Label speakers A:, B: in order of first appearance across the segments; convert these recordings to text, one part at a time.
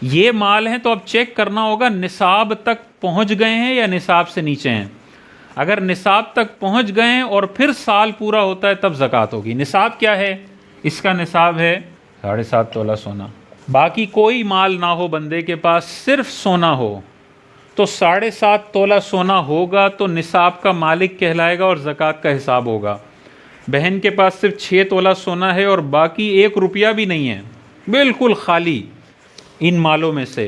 A: ये माल हैं तो अब चेक करना होगा निसाब तक पहुंच गए हैं या निसाब से नीचे हैं। अगर निसाब तक पहुंच गए हैं और फिर साल पूरा होता है तब ज़कात होगी। निसाब क्या है? इसका निसाब है 7.5 तोला सोना। बाकी कोई माल ना हो बंदे के पास, सिर्फ सोना हो तो 7.5 तोला सोना होगा तो निसाब का मालिक कहलाएगा और ज़कात का हिसाब होगा। बहन के पास सिर्फ 6 तोला सोना है और बाकी 1 रुपया भी नहीं है, बिल्कुल खाली इन मालों में से,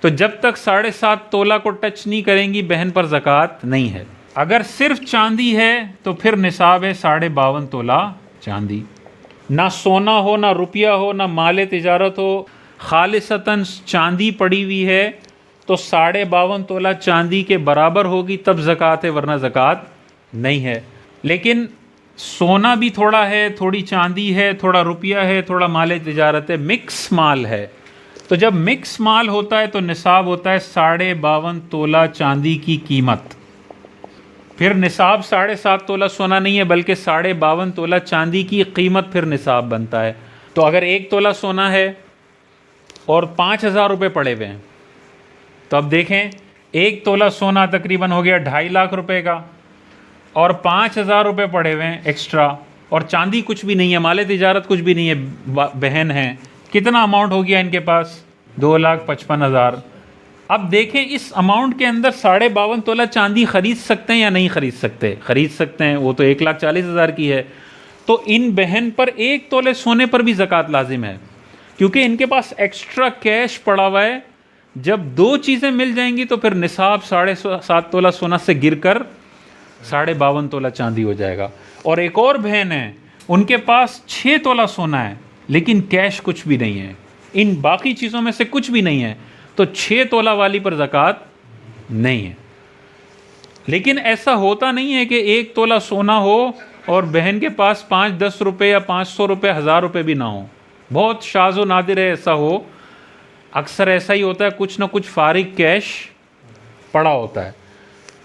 A: तो जब तक 7.5 तोला को टच नहीं करेंगी बहन पर ज़कात नहीं है। अगर सिर्फ चांदी है तो फिर निसाब है 52.5 तोला चांदी। ना सोना हो, ना रुपया हो, ना माल तिजारत हो, खालिसतन चांदी पड़ी हुई है तो 52.5 तोला चांदी के बराबर होगी तब ज़कात है, वरना ज़कात नहीं है। लेकिन सोना भी थोड़ा है, थोड़ी चांदी है, थोड़ा रुपया है, थोड़ा माल तिजारत है, मिक्स माल है। तो जब मिक्स माल होता है तो निसाब होता है 52.5 तोला चांदी की कीमत। फिर निसाब 7.5 तोला सोना नहीं है बल्कि 52.5 तोला चांदी की कीमत फिर निसाब बनता है। तो अगर 1 तोला सोना है और 5,000 रुपये पड़े हुए हैं तो अब देखें 1 तोला सोना तकरीबन हो गया 2.5 लाख रुपए का और 5,000 रुपये पड़े हुए हैं एक्स्ट्रा, और चांदी कुछ भी नहीं है, माल तिजारत कुछ भी नहीं है, बहन है, कितना अमाउंट हो गया इनके पास? 2,55,000। अब देखें इस अमाउंट के अंदर 52.5 तोला चांदी खरीद सकते हैं या नहीं खरीद सकते? खरीद सकते हैं, वो तो 1,40,000 की है। तो इन बहन पर 1 तोले सोने पर भी ज़कात लाजिम है क्योंकि इनके पास एक्स्ट्रा कैश पड़ा हुआ है। जब 2 चीज़ें मिल जाएंगी तो फिर निसाब 7.5 तोला सोना से गिरकर 52.5 तोला चांदी हो जाएगा। और एक और बहन है, उनके पास 6 तोला सोना है लेकिन कैश कुछ भी नहीं है, इन बाकी चीज़ों में से कुछ भी नहीं है, तो 6 तोला वाली पर ज़कात नहीं है। लेकिन ऐसा होता नहीं है कि 1 तोला सोना हो और बहन के पास 5-10 रुपये या 500 रुपये 1,000 रुपये भी ना हो। बहुत शाज़ व नादिर है ऐसा हो, अक्सर ऐसा ही होता है, कुछ ना कुछ फारिग कैश पड़ा होता है।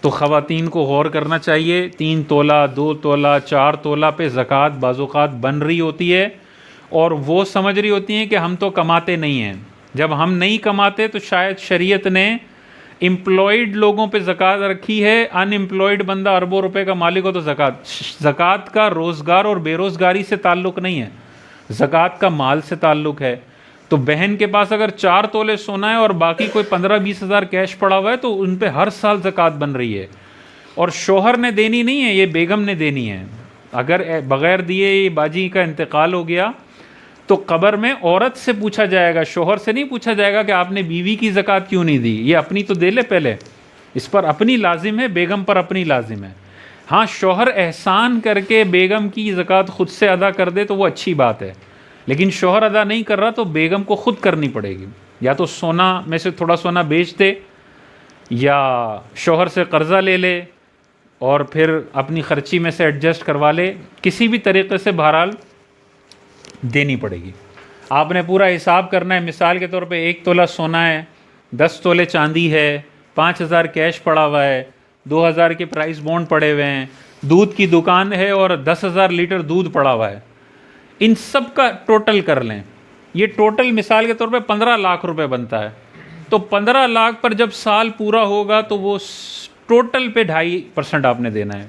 A: तो ख़वातीन को गौर करना चाहिए, 3 तोला 2 तोला 4 तोला पे ज़कात बाज़ौक़ात बन रही होती है और वो समझ रही होती हैं कि हम तो कमाते नहीं हैं। जब हम नहीं कमाते तो शायद शरीयत ने एम्प्लॉयड लोगों पे ज़कात रखी है, अनएम्प्लॉयड बंदा अरबों रुपए का मालिक हो तो ज़कात का रोज़गार और बेरोज़गारी से ताल्लुक़ नहीं है, ज़कात का माल से ताल्लुक़ है। तो बहन के पास अगर 4 तोले सोना है और बाकी कोई 15-20 हज़ार कैश पड़ा हुआ है तो उन पे हर साल ज़कात बन रही है। और शोहर ने देनी नहीं है, ये बेगम ने देनी है। अगर बग़ैर दिए ये बाजी का इंतकाल हो गया तो कब्र में औरत से पूछा जाएगा, शोहर से नहीं पूछा जाएगा कि आपने बीवी की ज़कात क्यों नहीं दी, ये अपनी तो दे ले पहले। इस पर अपनी लाजिम है, बेगम पर अपनी लाजिम है। हाँ, शोहर एहसान करके बेगम की ज़कात ख़ुद से अदा कर दे तो वो अच्छी बात है, लेकिन शोहर अदा नहीं कर रहा तो बेगम को ख़ुद करनी पड़ेगी। या तो सोना में से थोड़ा सोना बेच दे या शोहर से कर्ज़ा ले ले और फिर अपनी ख़र्ची में से एडजस्ट करवा ले, किसी भी तरीक़े से बहरहाल देनी पड़ेगी। आपने पूरा हिसाब करना है। मिसाल के तौर पे 1 तोला सोना है, 10 तोले चांदी है, 5,000 कैश पड़ा हुआ है, 2,000 के प्राइस बॉन्ड पड़े हुए हैं, दूध की दुकान है और 10,000 लीटर दूध पड़ा हुआ है। इन सब का टोटल कर लें, ये टोटल मिसाल के तौर पे 15 लाख रुपए बनता है। तो 15 लाख पर जब साल पूरा होगा तो वो टोटल पे 2.5% आपने देना है।